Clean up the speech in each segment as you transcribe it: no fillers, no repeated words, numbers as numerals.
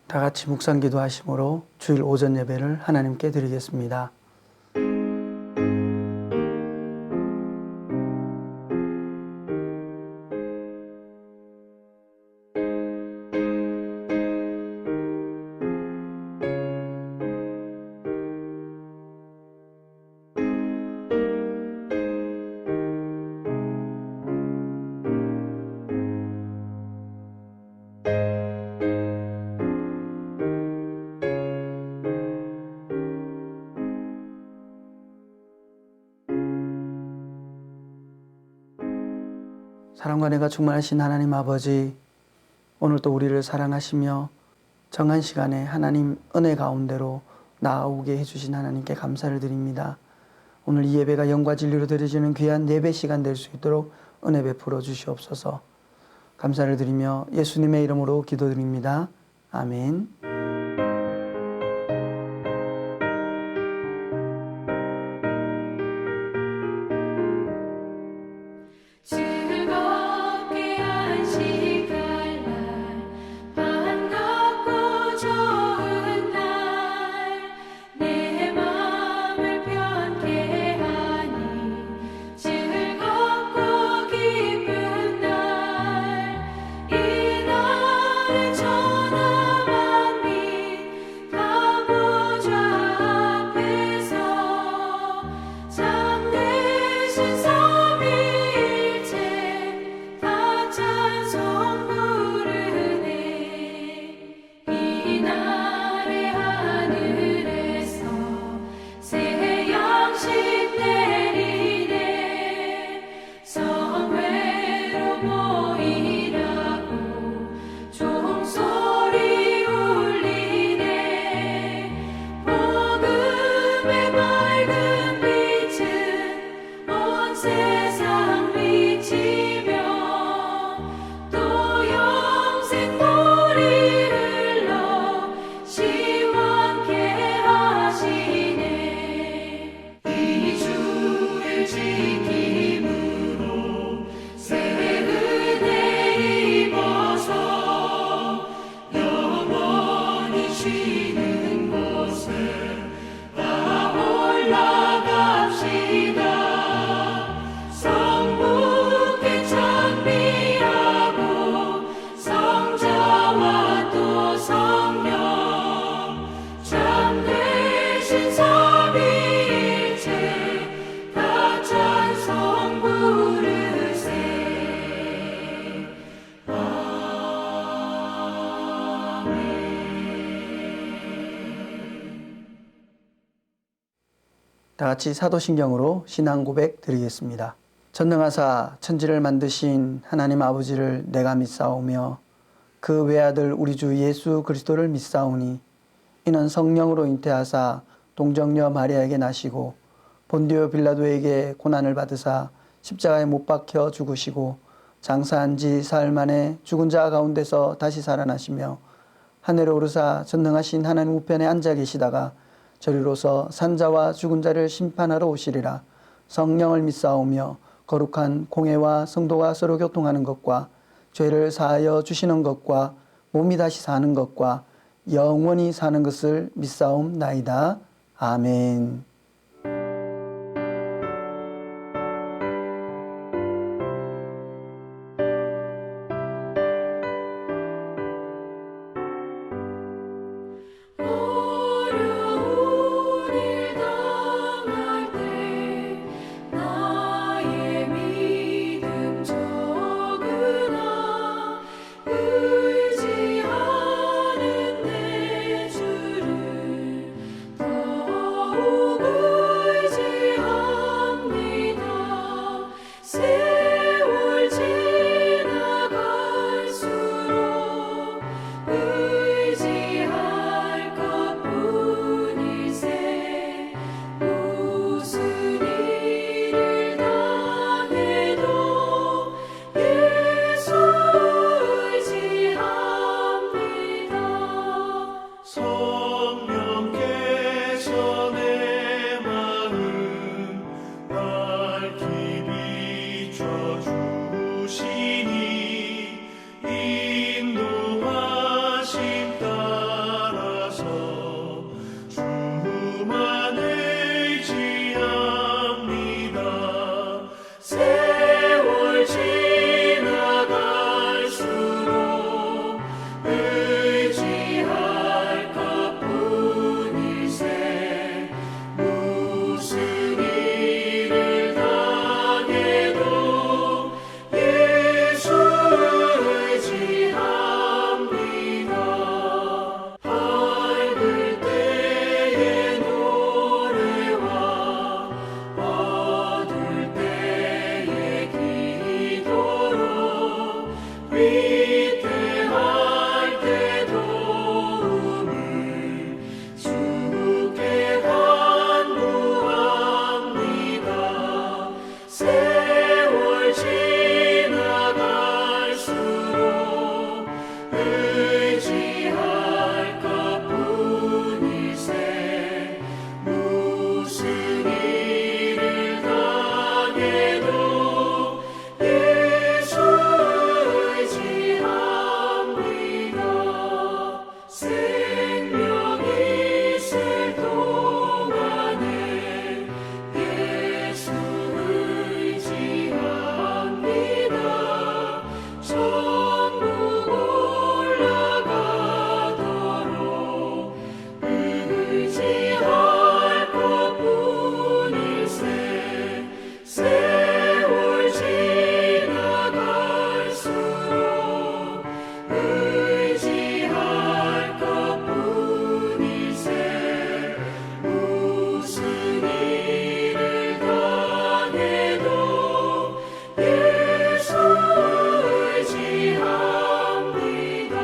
다 같이 묵상기도 하심으로 주일 오전 예배를 하나님께 드리겠습니다. 사랑과 은혜가 충만하신 하나님 아버지, 오늘도 우리를 사랑하시며 정한 시간에 하나님 은혜 가운데로 나아오게 해주신 하나님께 감사를 드립니다. 오늘 이 예배가 영과 진리로 드려지는 귀한 예배 시간 될 수 있도록 은혜 베풀어 주시옵소서. 감사를 드리며 예수님의 이름으로 기도드립니다. 아멘. 다 같이 사도신경으로 신앙 고백 드리겠습니다. 전능하사 천지를 만드신 하나님 아버지를 내가 믿사오며 그 외아들 우리 주 예수 그리스도를 믿사오니 이는 성령으로 잉태하사 동정녀 마리아에게 나시고 본디오 빌라도에게 고난을 받으사 십자가에 못 박혀 죽으시고 장사한 지 사흘 만에 죽은 자 가운데서 다시 살아나시며 하늘에 오르사 전능하신 하나님 우편에 앉아 계시다가 저리로서 산자와 죽은 자를 심판하러 오시리라. 성령을 믿사오며 거룩한 공회와 성도가 서로 교통하는 것과 죄를 사하여 주시는 것과 몸이 다시 사는 것과 영원히 사는 것을 믿사옵나이다. 아멘. 의지하는 내 주를 더욱 생명이 있을 동안에 예수 의지합니다. 천국 올라가도록 의지할 것뿐일세. 세월 지나갈수록 의지할 것뿐일세. 무슨 일을 당해도 예수 의지합니다.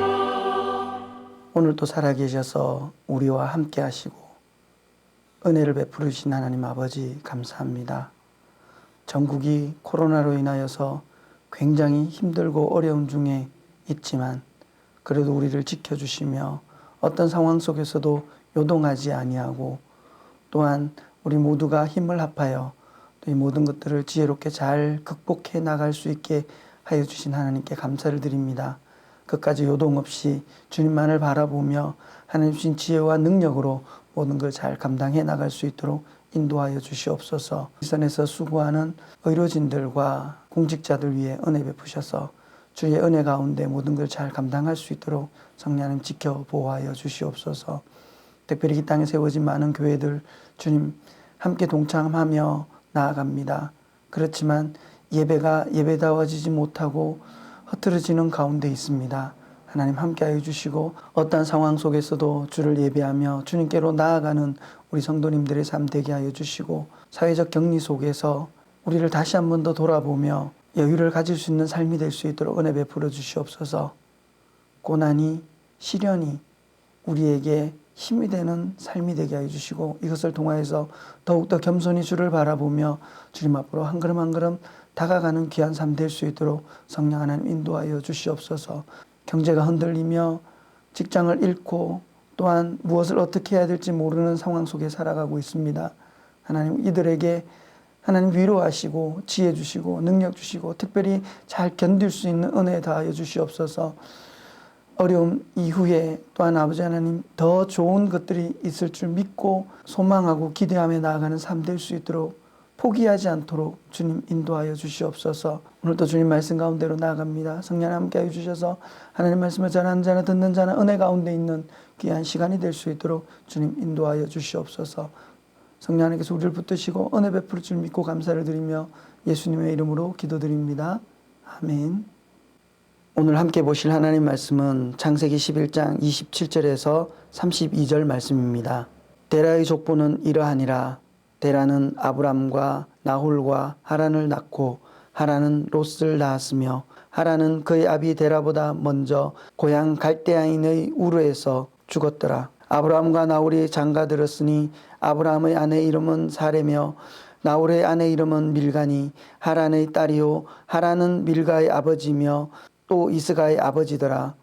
오늘도 살아계셔서 우리와 함께 하시고 은혜를 베풀으신 하나님 아버지 감사합니다. 전국이 코로나로 인하여서 굉장히 힘들고 어려운 중에 있지만 그래도 우리를 지켜주시며 어떤 상황 속에서도 요동하지 아니하고 또한 우리 모두가 힘을 합하여 또 이 모든 것들을 지혜롭게 잘 극복해 나갈 수 있게 하여 주신 하나님께 감사를 드립니다. 끝까지 요동 없이 주님만을 바라보며 하나님 주신 지혜와 능력으로 모든 걸 잘 감당해 나갈 수 있도록 인도하여 주시옵소서. 이 선에서 수고하는 의료진들과 공직자들 위해 은혜 베푸셔서 주의 은혜 가운데 모든 걸 잘 감당할 수 있도록 성령 하나님 지켜 보호하여 주시옵소서. 특별히 이 땅에 세워진 많은 교회들 주님 함께 동참하며 나아갑니다. 그렇지만 예배가 예배다워지지 못하고 흐트러지는 가운데 있습니다. 하나님 함께하여 주시고 어떠한 상황 속에서도 주를 예배하며 주님께로 나아가는 우리 성도님들의 삶 되게 하여 주시고 사회적 격리 속에서 우리를 다시 한 번 더 돌아보며 여유를 가질 수 있는 삶이 될 수 있도록 은혜 베풀어 주시옵소서. 고난이 시련이 우리에게 힘이 되는 삶이 되게 하여 주시고 이것을 통하여서 더욱더 겸손히 주를 바라보며 주님 앞으로 한 걸음 한 걸음 다가가는 귀한 삶 될 수 있도록 성령 하나님 인도하여 주시옵소서. 경제가 흔들리며 직장을 잃고 또한 무엇을 어떻게 해야 될지 모르는 상황 속에 살아가고 있습니다. 하나님 이들에게 하나님 위로하시고 지혜 주시고 능력 주시고 특별히 잘 견딜 수 있는 은혜 다하여 주시옵소서. 어려움 이후에 또한 아버지 하나님 더 좋은 것들이 있을 줄 믿고 소망하고 기대하며 나아가는 삶 될 수 있도록 포기하지 않도록 주님 인도하여 주시옵소서. 오늘도 주님 말씀 가운데로 나아갑니다. 성령 함께 하여 주셔서 하나님 말씀을 전하는 자나 듣는 자나 은혜 가운데 있는 귀한 시간이 될 수 있도록 주님 인도하여 주시옵소서. 성령 하나님께서 우리를 붙드시고 은혜 베풀 줄 믿고 감사를 드리며 예수님의 이름으로 기도드립니다. 아멘. 오늘 함께 보실 하나님 말씀은 창세기 11장 27절에서 32절 말씀입니다. 데라의 족보는 이러하니라. 데라는 아브람과 나홀과 하란을 낳고 하란은 롯을 낳았으며 하란은 그의 아비 데라보다 먼저 고향 갈대아인의 우르에서 죽었더라. 아브람과 나홀이 장가들었으니 아브람의 아내 이름은 사레며 나홀의 아내 이름은 밀가니 하란의 딸이요 하란은 밀가의 아버지며 또 이스가의 아버지더라.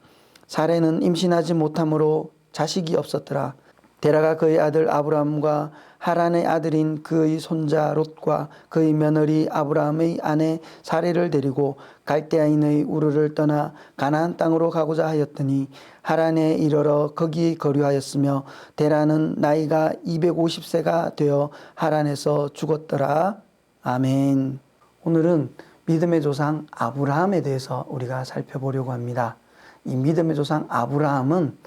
사레는 임신하지 못함으로 자식이 없었더라. 데라가 그의 아들 아브람과 하란의 아들인 그의 손자 롯과 그의 며느리 아브람의 아내 사레를 데리고 갈대아인의 우르를 떠나 가나안 땅으로 가고자 하였더니 하란에 이르러 거기 거류하였으며 데라는 나이가 250세가 되어 하란에서 죽었더라. 아멘. 오늘은 믿음의 조상 아브라함에 대해서 우리가 살펴보려고 합니다. 이 믿음의 조상 아브라함은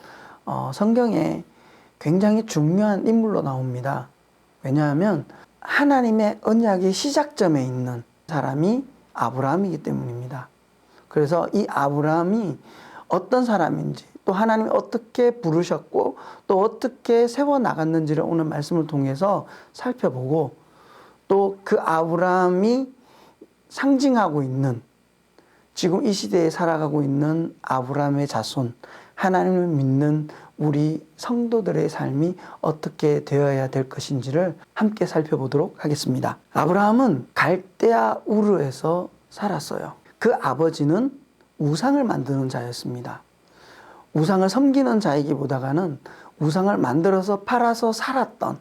성경에 굉장히 중요한 인물로 나옵니다. 왜냐하면 하나님의 언약의 시작점에 있는 사람이 아브라함이기 때문입니다. 그래서 이 아브라함이 어떤 사람인지 또 하나님이 어떻게 부르셨고 또 어떻게 세워나갔는지를 오늘 말씀을 통해서 살펴보고 또 그 아브라함이 상징하고 있는 지금 이 시대에 살아가고 있는 아브라함의 자손 하나님을 믿는 우리 성도들의 삶이 어떻게 되어야 될 것인지를 함께 살펴보도록 하겠습니다. 아브라함은 갈대아 우르에서 살았어요. 그 아버지는 우상을 만드는 자였습니다. 우상을 섬기는 자이기보다는 우상을 만들어서 팔아서 살았던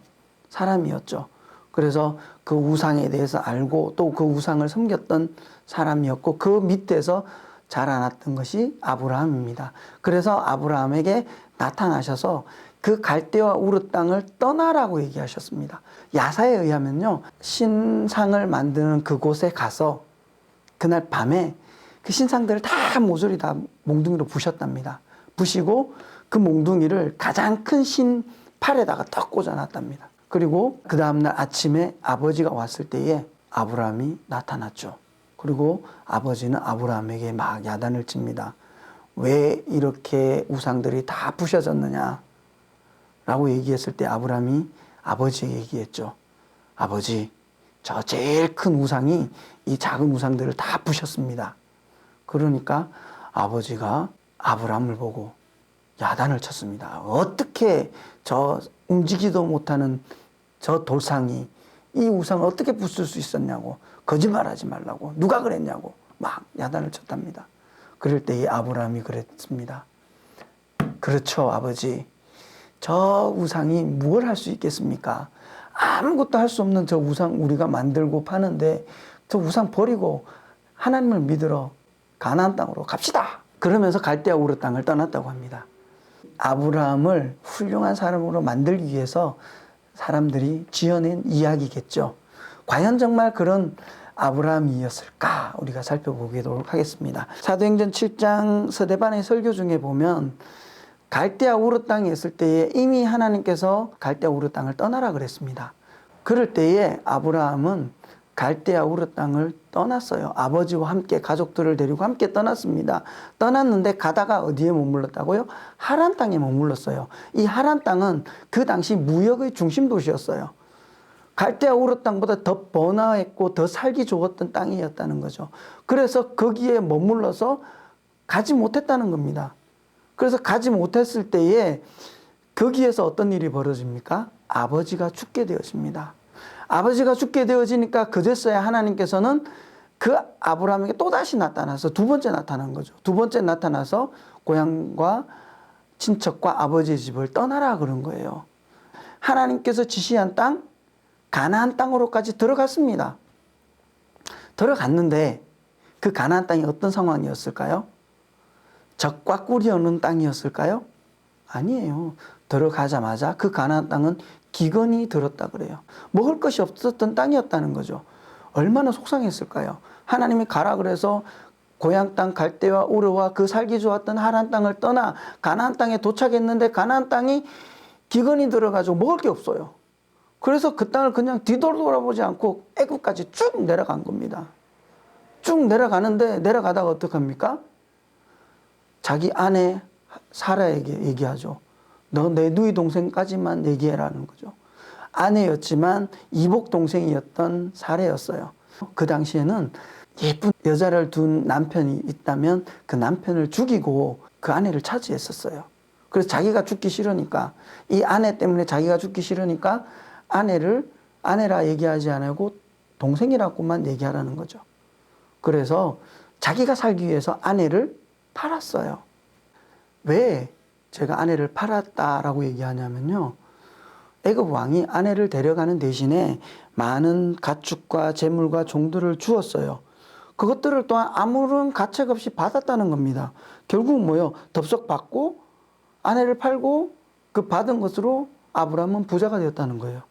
사람이었죠. 그래서 그 우상에 대해서 알고 또 그 우상을 섬겼던 사람이었고 그 밑에서 자라났던 것이 아브라함입니다. 그래서 아브라함에게 나타나셔서 그 갈대와 우르 땅을 떠나라고 얘기하셨습니다. 야사에 의하면요, 신상을 만드는 그곳에 가서 그날 밤에 그 신상들을 다 모조리 다 몽둥이로 부셨답니다. 부시고 그 몽둥이를 가장 큰 신 팔에다가 딱 꽂아놨답니다. 그리고 그 다음날 아침에 아버지가 왔을 때에 아브라함이 나타났죠. 그리고 아버지는 아브라함에게 막 야단을 칩니다. 왜 이렇게 우상들이 다 부셔졌느냐 라고 얘기했을 때 아브라함이 아버지에게 얘기했죠. 아버지, 저 제일 큰 우상이 이 작은 우상들을 다 부셨습니다. 그러니까 아버지가 아브라함을 보고 야단을 쳤습니다. 어떻게 저 움직이도 못하는 저 돌상이 이 우상을 어떻게 부술 수 있었냐고, 거짓말하지 말라고, 누가 그랬냐고 막 야단을 쳤답니다. 그럴 때 이 아브라함이 그랬습니다. 그렇죠, 아버지. 저 우상이 뭘 할 수 있겠습니까? 아무것도 할 수 없는 저 우상 우리가 만들고 파는데 저 우상 버리고 하나님을 믿으러 가나안 땅으로 갑시다. 그러면서 갈대아 우르 땅을 떠났다고 합니다. 아브라함을 훌륭한 사람으로 만들기 위해서 사람들이 지어낸 이야기겠죠. 과연 정말 그런 아브라함이었을까? 우리가 살펴보도록 하겠습니다. 사도행전 7장 서대반의 설교 중에 보면 갈대아 우르 땅에 있을 때에 이미 하나님께서 갈대아 우르 땅을 떠나라 그랬습니다. 그럴 때에 아브라함은 갈대아 우르 땅을 떠났어요. 아버지와 함께 가족들을 데리고 함께 떠났습니다. 떠났는데 가다가 어디에 머물렀다고요? 하란 땅에 머물렀어요. 이 하란 땅은 그 당시 무역의 중심 도시였어요. 갈대아 우르 땅보다 더 번화했고 더 살기 좋았던 땅이었다는 거죠. 그래서 거기에 머물러서 가지 못했다는 겁니다. 그래서 가지 못했을 때에 거기에서 어떤 일이 벌어집니까? 아버지가 죽게 되어집니다. 아버지가 죽게 되어지니까 그제서야 하나님께서는 그 아브라함에게 또다시 나타나서 두 번째 나타난 거죠. 두 번째 나타나서 고향과 친척과 아버지의 집을 떠나라 그런 거예요. 하나님께서 지시한 땅, 가나안 땅으로까지 들어갔습니다. 들어갔는데 그 가나안 땅이 어떤 상황이었을까요? 적과 꿀이 없는 땅이었을까요? 아니에요. 들어가자마자 그 가나안 땅은 기근이 들었다 그래요. 먹을 것이 없었던 땅이었다는 거죠. 얼마나 속상했을까요? 하나님이 가라 그래서 고향 땅 갈대와 우르와 그 살기 좋았던 하란 땅을 떠나 가나안 땅에 도착했는데 가나안 땅이 기근이 들어가지고 먹을 게 없어요. 그래서 그 땅을 그냥 뒤돌아보지 않고 애굽까지 쭉 내려간 겁니다. 쭉 내려가는데 내려가다가 어떡합니까? 자기 아내 사라에게 얘기하죠. 너 내 누이 동생까지만 얘기해라는 거죠. 아내였지만 이복 동생이었던 사례였어요. 그 당시에는 예쁜 여자를 둔 남편이 있다면 그 남편을 죽이고 그 아내를 차지했었어요. 그래서 자기가 죽기 싫으니까, 이 아내 때문에 자기가 죽기 싫으니까 아내를 아내라 얘기하지 않고 동생이라고만 얘기하라는 거죠. 그래서 자기가 살기 위해서 아내를 팔았어요. 왜 제가 아내를 팔았다라고 얘기하냐면요, 애굽 왕이 아내를 데려가는 대신에 많은 가축과 재물과 종들을 주었어요. 그것들을 또한 아무런 가책 없이 받았다는 겁니다. 결국은 뭐요? 덥석 받고 아내를 팔고 그 받은 것으로 아브라함은 부자가 되었다는 거예요.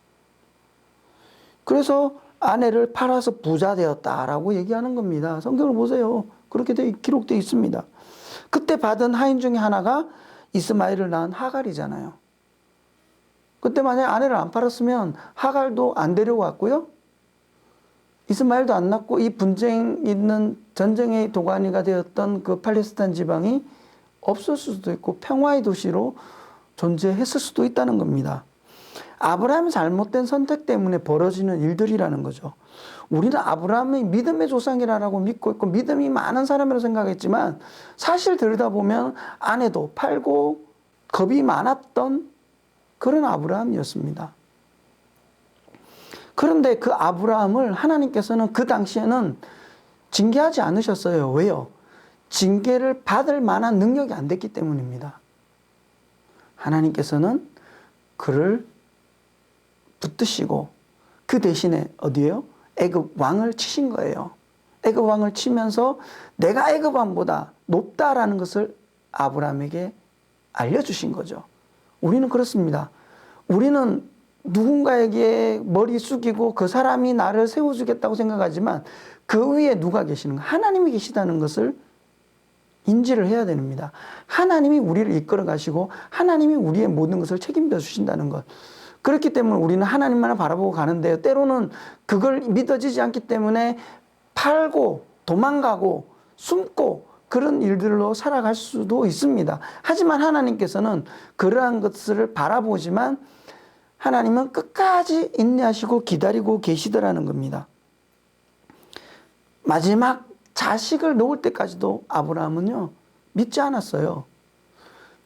그래서 아내를 팔아서 부자 되었다라고 얘기하는 겁니다. 성경을 보세요. 그렇게 기록되어 있습니다. 그때 받은 하인 중에 하나가 이스마엘을 낳은 하갈이잖아요. 그때 만약에 아내를 안 팔았으면 하갈도 안 데려왔고요, 이스마엘도 안 낳고 이 분쟁 있는 전쟁의 도가니가 되었던 그 팔레스타인 지방이 없을 수도 있고 평화의 도시로 존재했을 수도 있다는 겁니다. 아브라함의 잘못된 선택 때문에 벌어지는 일들이라는 거죠. 우리는 아브라함이 믿음의 조상이라고 믿고 있고 믿음이 많은 사람이라고 생각했지만 사실 들여다보면 아내도 팔고 겁이 많았던 그런 아브라함이었습니다. 그런데 그 아브라함을 하나님께서는 그 당시에는 징계하지 않으셨어요. 왜요? 징계를 받을 만한 능력이 안 됐기 때문입니다. 하나님께서는 그를 붙드시고 그 대신에 어디에요? 애굽 왕을 치신 거예요. 애굽 왕을 치면서 내가 애굽 왕보다 높다라는 것을 아브라함에게 알려주신 거죠. 우리는 그렇습니다. 우리는 누군가에게 머리 숙이고 그 사람이 나를 세워주겠다고 생각하지만 그 위에 누가 계시는가? 하나님이 계시다는 것을 인지를 해야 됩니다. 하나님이 우리를 이끌어 가시고 하나님이 우리의 모든 것을 책임져 주신다는 것. 그렇기 때문에 우리는 하나님만을 바라보고 가는데요. 때로는 그걸 믿어지지 않기 때문에 팔고 도망가고 숨고 그런 일들로 살아갈 수도 있습니다. 하지만 하나님께서는 그러한 것을 바라보지만 하나님은 끝까지 인내하시고 기다리고 계시더라는 겁니다. 마지막 자식을 놓을 때까지도 아브라함은요, 믿지 않았어요.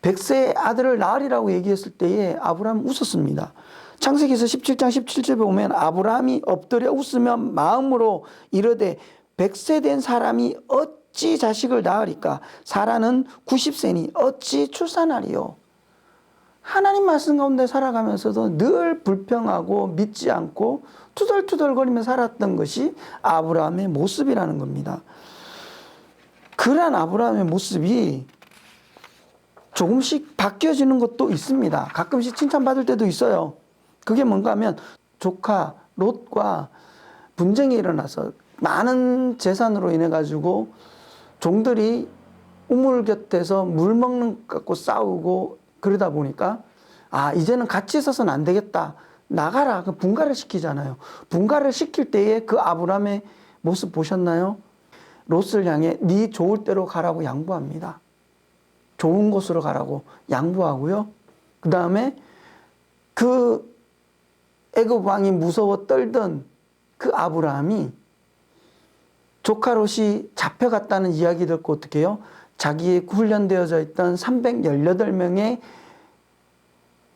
100세의 아들을 낳으리라고 얘기했을 때에 아브라함은 웃었습니다. 창세기에서 17장 17절에 보면 아브라함이 엎드려 웃으며 마음으로 이르되 100세 된 사람이 어찌 자식을 낳으리까? 사라는 90세니 어찌 출산하리요? 하나님 말씀 가운데 살아가면서도 늘 불평하고 믿지 않고 투덜투덜거리며 살았던 것이 아브라함의 모습이라는 겁니다. 그러한 아브라함의 모습이 조금씩 바뀌어지는 것도 있습니다. 가끔씩 칭찬받을 때도 있어요. 그게 뭔가 하면 조카 롯과 분쟁이 일어나서 많은 재산으로 인해 가지고 종들이 우물 곁에서 물 먹는 것 갖고 싸우고 그러다 보니까 이제는 같이 있어서는 안 되겠다. 나가라. 그 분가를 시키잖아요. 분가를 시킬 때에 그 아브라함의 모습 보셨나요? 롯을 향해 네 좋을 대로 가라고 양보합니다. 좋은 곳으로 가라고 양보하고요. 그 다음에 그 애굽 왕이 무서워 떨던 그 아브라함이 조카 롯이 잡혀갔다는 이야기 듣고 어떻게 해요? 자기의 훈련되어져 있던 318명의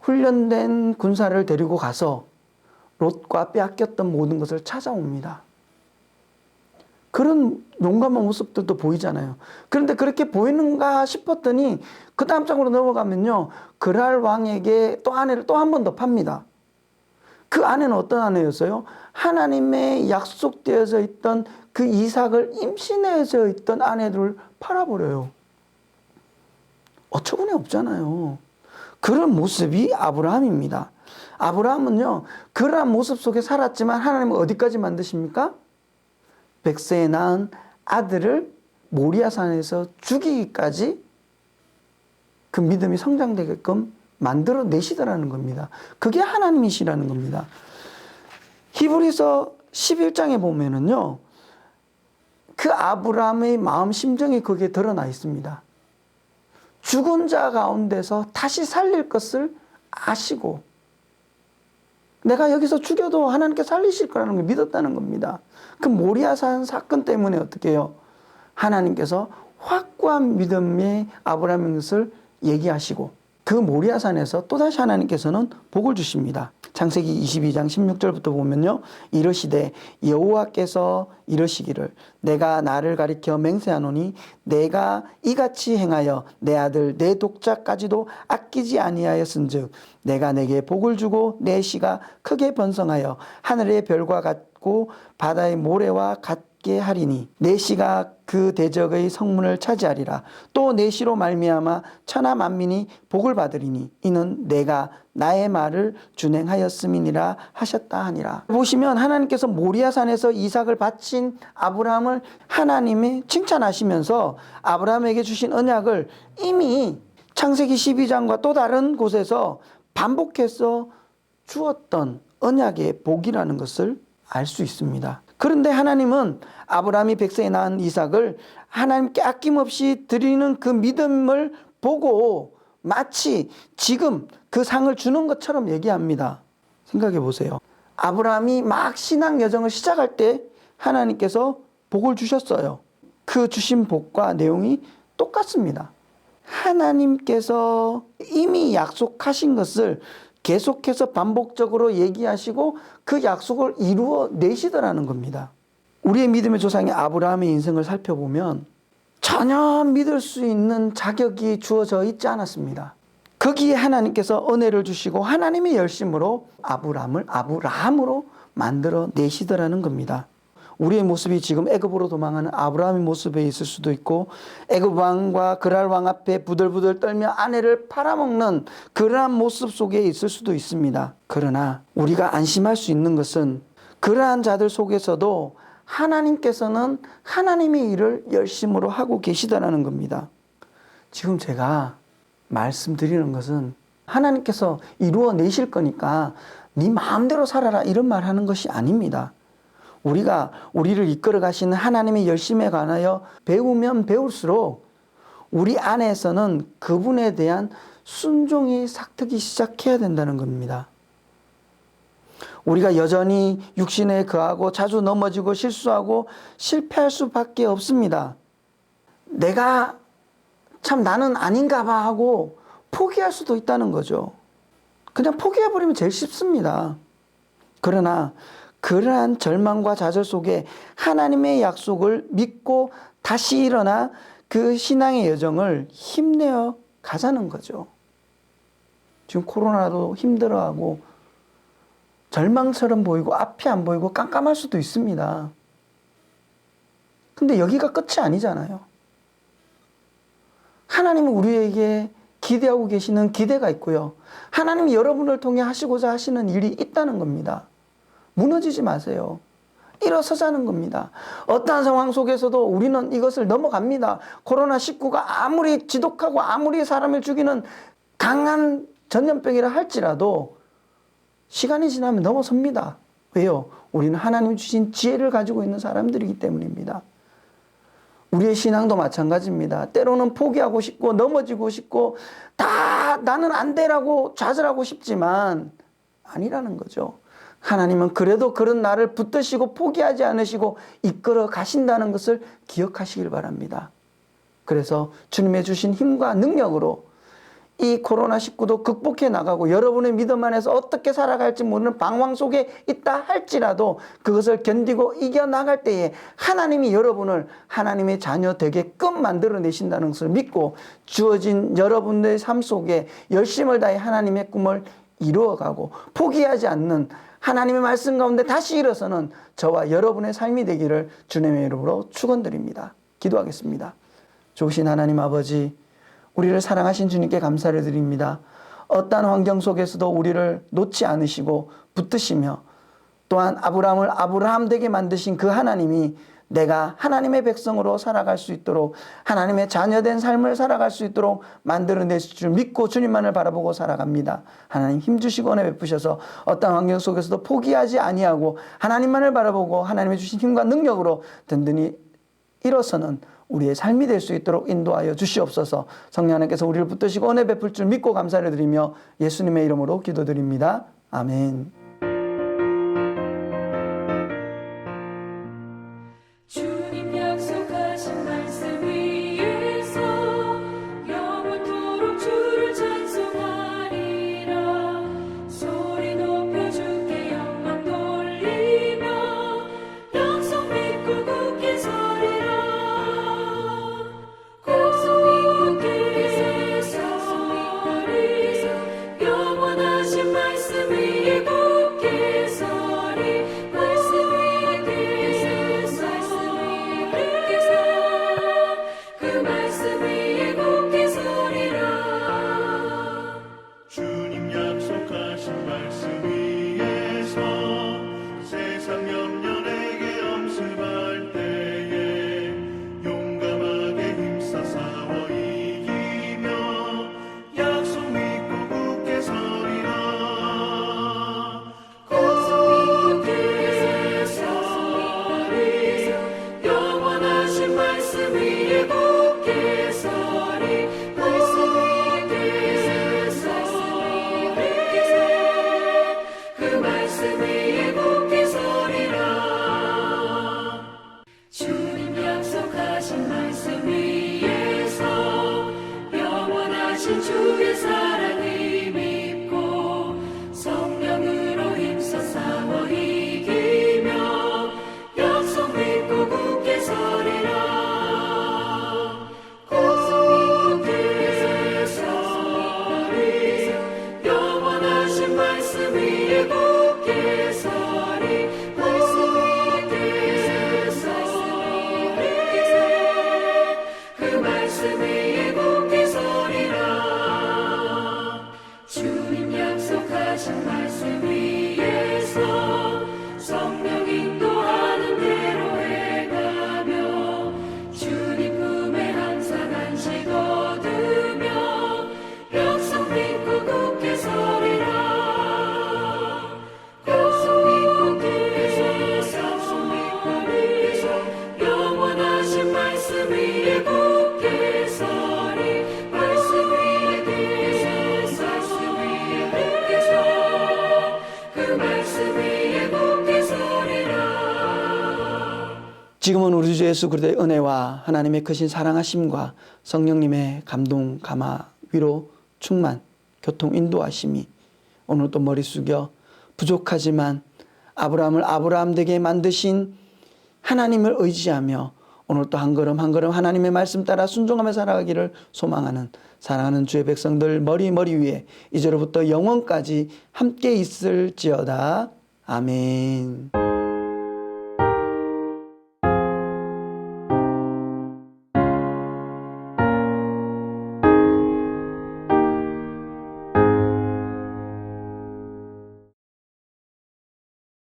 훈련된 군사를 데리고 가서 롯과 빼앗겼던 모든 것을 찾아옵니다. 그런 용감한 모습들도 보이잖아요. 그런데 그렇게 보이는가 싶었더니 그 다음 장으로 넘어가면요. 그랄 왕에게 또 아내를 또 한 번 더 팝니다. 그 아내는 어떤 아내였어요? 하나님의 약속되어져 있던 그 이삭을 임신해져 있던 아내를 팔아버려요. 어처구니 없잖아요. 그런 모습이 아브라함입니다. 아브라함은요, 그러한 모습 속에 살았지만 하나님은 어디까지 만드십니까? 100세에 낳은 아들을 모리아산에서 죽이기까지 그 믿음이 성장되게끔 만들어 내시더라는 겁니다. 그게 하나님이시라는 겁니다. 히브리서 11장에 보면은요, 그 아브라함의 마음 심정이 거기에 드러나 있습니다. 죽은 자 가운데서 다시 살릴 것을 아시고 내가 여기서 죽여도 하나님께 살리실 거라는 걸 믿었다는 겁니다. 그 모리아산 사건 때문에 어떻게 해요? 하나님께서 확고한 믿음의 아브라함의 것을 얘기하시고 그 모리아산에서 또다시 하나님께서는 복을 주십니다. 창세기 22장 16절부터 보면요. 이르시되 여호와께서 이르시기를 내가 나를 가리켜 맹세하노니 내가 이같이 행하여 내 아들 내 독자까지도 아끼지 아니하였은즉 내가 내게 복을 주고 내 씨가 크게 번성하여 하늘의 별과 같고 바다의 모래와 같게 하리니 내 씨가 그 대적의 성문을 차지하리라. 또 내 씨로 말미암아 천하 만민이 복을 받으리니 이는 내가 나의 말을 준행하였음이니라 하셨다 하니라. 보시면 하나님께서 모리아산에서 이삭을 바친 아브라함을 하나님이 칭찬하시면서 아브라함에게 주신 언약을 이미 창세기 12장과 또 다른 곳에서 반복해서 주었던 언약의 복이라는 것을 알 수 있습니다. 그런데 하나님은 아브라함이 100세에 낳은 이삭을 하나님께 아낌없이 드리는 그 믿음을 보고 마치 지금 그 상을 주는 것처럼 얘기합니다. 생각해 보세요. 아브라함이 막 신앙 여정을 시작할 때 하나님께서 복을 주셨어요. 그 주신 복과 내용이 똑같습니다. 하나님께서 이미 약속하신 것을 계속해서 반복적으로 얘기하시고 그 약속을 이루어 내시더라는 겁니다. 우리의 믿음의 조상의 아브라함의 인생을 살펴보면 전혀 믿을 수 있는 자격이 주어져 있지 않았습니다. 거기에 하나님께서 은혜를 주시고 하나님의 열심으로 아브라함을 아브라함으로 만들어 내시더라는 겁니다. 우리의 모습이 지금 애굽으로 도망하는 아브라함의 모습에 있을 수도 있고, 애굽 왕과 그랄 왕 앞에 부들부들 떨며 아내를 팔아먹는 그러한 모습 속에 있을 수도 있습니다. 그러나 우리가 안심할 수 있는 것은 그러한 자들 속에서도 하나님께서는 하나님의 일을 열심으로 하고 계시다라는 겁니다. 지금 제가 말씀드리는 것은 하나님께서 이루어내실 거니까 네 마음대로 살아라 이런 말 하는 것이 아닙니다. 우리가 우리를 이끌어 가시는 하나님의 열심에 관하여 배우면 배울수록 우리 안에서는 그분에 대한 순종이 삭트기 시작해야 된다는 겁니다. 우리가 여전히 육신에 거하고 자주 넘어지고 실수하고 실패할 수밖에 없습니다. 내가 참 나는 아닌가 봐 하고 포기할 수도 있다는 거죠. 그냥 포기해버리면 제일 쉽습니다. 그러나 그러한 절망과 좌절 속에 하나님의 약속을 믿고 다시 일어나 그 신앙의 여정을 힘내어 가자는 거죠. 지금 코로나도 힘들어하고 절망처럼 보이고 앞이 안 보이고 깜깜할 수도 있습니다. 근데 여기가 끝이 아니잖아요. 하나님은 우리에게 기대하고 계시는 기대가 있고요. 하나님이 여러분을 통해 하시고자 하시는 일이 있다는 겁니다. 무너지지 마세요. 일어서자는 겁니다. 어떠한 상황 속에서도 우리는 이것을 넘어갑니다. 코로나19가 아무리 지독하고 아무리 사람을 죽이는 강한 전염병이라 할지라도 시간이 지나면 넘어섭니다. 왜요? 우리는 하나님 주신 지혜를 가지고 있는 사람들이기 때문입니다. 우리의 신앙도 마찬가지입니다. 때로는 포기하고 싶고 넘어지고 싶고 다 나는 안 되라고 좌절하고 싶지만 아니라는 거죠. 하나님은 그래도 그런 나를 붙드시고 포기하지 않으시고 이끌어 가신다는 것을 기억하시길 바랍니다. 그래서 주님의 주신 힘과 능력으로 이 코로나19도 극복해 나가고 여러분의 믿음 안에서 어떻게 살아갈지 모르는 방황 속에 있다 할지라도 그것을 견디고 이겨나갈 때에 하나님이 여러분을 하나님의 자녀 되게끔 만들어내신다는 것을 믿고 주어진 여러분의 삶 속에 열심을 다해 하나님의 꿈을 이루어가고 포기하지 않는 하나님의 말씀 가운데 다시 일어서는 저와 여러분의 삶이 되기를 주님의 이름으로 축원드립니다. 기도하겠습니다. 좋으신 하나님 아버지, 우리를 사랑하신 주님께 감사를 드립니다. 어떠한 환경 속에서도 우리를 놓지 않으시고 붙드시며 또한 아브라함을 아브라함 되게 만드신 그 하나님이 내가 하나님의 백성으로 살아갈 수 있도록 하나님의 자녀된 삶을 살아갈 수 있도록 만들어내실 줄 믿고 주님만을 바라보고 살아갑니다. 하나님 힘주시고 은혜 베푸셔서 어떤 환경 속에서도 포기하지 아니하고 하나님만을 바라보고 하나님의 주신 힘과 능력으로 든든히 일어서는 우리의 삶이 될 수 있도록 인도하여 주시옵소서. 성령 하나님께서 우리를 붙드시고 은혜 베풀 줄 믿고 감사를 드리며 예수님의 이름으로 기도드립니다. 아멘. 주님 약속하신 말씀 위에서 영원토록 주를 찬송하리라. 소리 높여 주께 영광 돌리며 약속 믿고 굳게 서리라. 약속 믿고 굳게 서리 영원하신 말씀 위에 지금은 우리 주 예수 그리스도의 은혜와 하나님의 크신 사랑하심과 성령님의 감동, 감화, 위로, 충만, 교통, 인도하심이 오늘 또 머리 숙여 부족하지만 아브라함을 아브라함 되게 만드신 하나님을 의지하며 오늘 또 한 걸음 한 걸음 하나님의 말씀 따라 순종하며 살아가기를 소망하는 사랑하는 주의 백성들 머리 위에 이제로부터 영원까지 함께 있을지어다. 아멘.